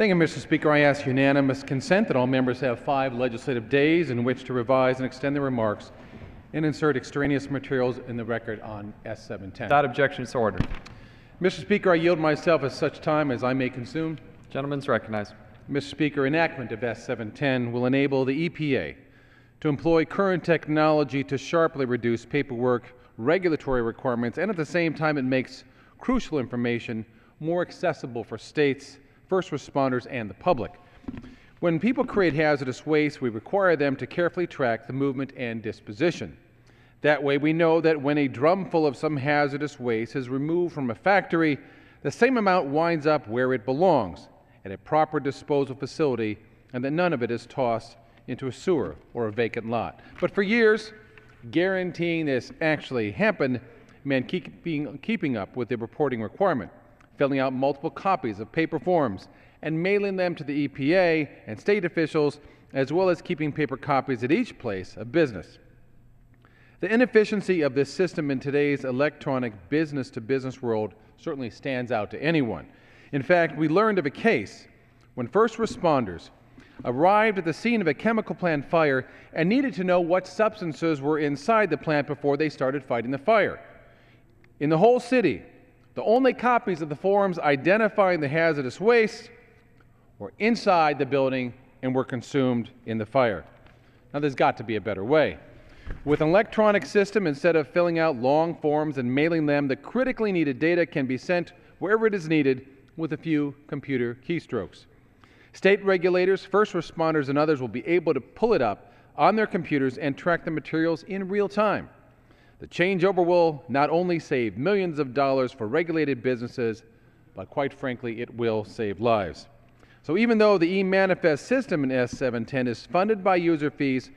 Thank you, Mr. Speaker. I ask unanimous consent that all members have 5 legislative days in which to revise and extend their remarks and insert extraneous materials in the record on S710. Without objection, so ordered. Mr. Speaker, I yield myself as such time as I may consume. Gentleman's recognized. Mr. Speaker, enactment of S710 will enable the EPA to employ current technology to sharply reduce paperwork, regulatory requirements, and at the same time it makes crucial information more accessible for states, first responders, and the public. When people create hazardous waste, we require them to carefully track the movement and disposition. That way we know that when a drum full of some hazardous waste is removed from a factory, the same amount winds up where it belongs, at a proper disposal facility, and that none of it is tossed into a sewer or a vacant lot. But for years, guaranteeing this actually happened meant keeping up with the reporting requirement, filling out multiple copies of paper forms, and mailing them to the EPA and state officials, as well as keeping paper copies at each place of business. The inefficiency of this system in today's electronic business-to-business world certainly stands out to anyone. In fact, we learned of a case when first responders arrived at the scene of a chemical plant fire and needed to know what substances were inside the plant before they started fighting the fire. In the whole city, the only copies of the forms identifying the hazardous waste were inside the building and were consumed in the fire. Now, there's got to be a better way. With an electronic system, instead of filling out long forms and mailing them, the critically needed data can be sent wherever it is needed with a few computer keystrokes. State regulators, first responders, and others will be able to pull it up on their computers and track the materials in real time. The changeover will not only save millions of dollars for regulated businesses, but quite frankly, it will save lives. So even though the e-manifest system in S710 is funded by user fees,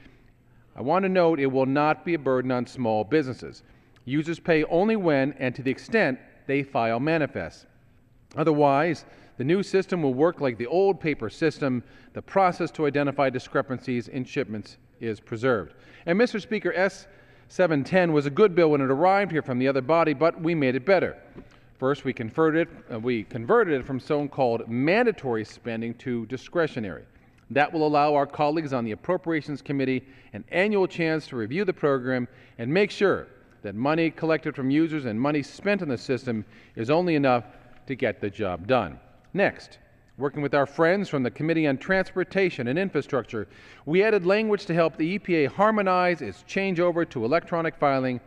I want to note it will not be a burden on small businesses. Users pay only when and to the extent they file manifests. Otherwise, the new system will work like the old paper system. The process to identify discrepancies in shipments is preserved. And Mr. Speaker, S710 was a good bill when it arrived here from the other body, but we made it better. First, we converted it from so-called mandatory spending to discretionary. That will allow our colleagues on the Appropriations Committee an annual chance to review the program and make sure that money collected from users and money spent on the system is only enough to get the job done. Next, working with our friends from the Committee on Transportation and Infrastructure, we added language to help the EPA harmonize its changeover to electronic filing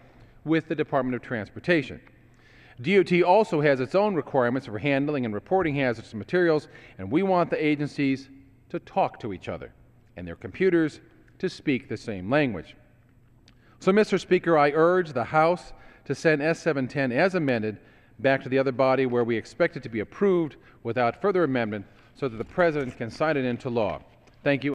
with the Department of Transportation. DOT also has its own requirements for handling and reporting hazardous materials, and we want the agencies to talk to each other and their computers to speak the same language. So, Mr. Speaker, I urge the House to send S710 as amended back to the other body where we expect it to be approved without further amendment so that the President can sign it into law. Thank you.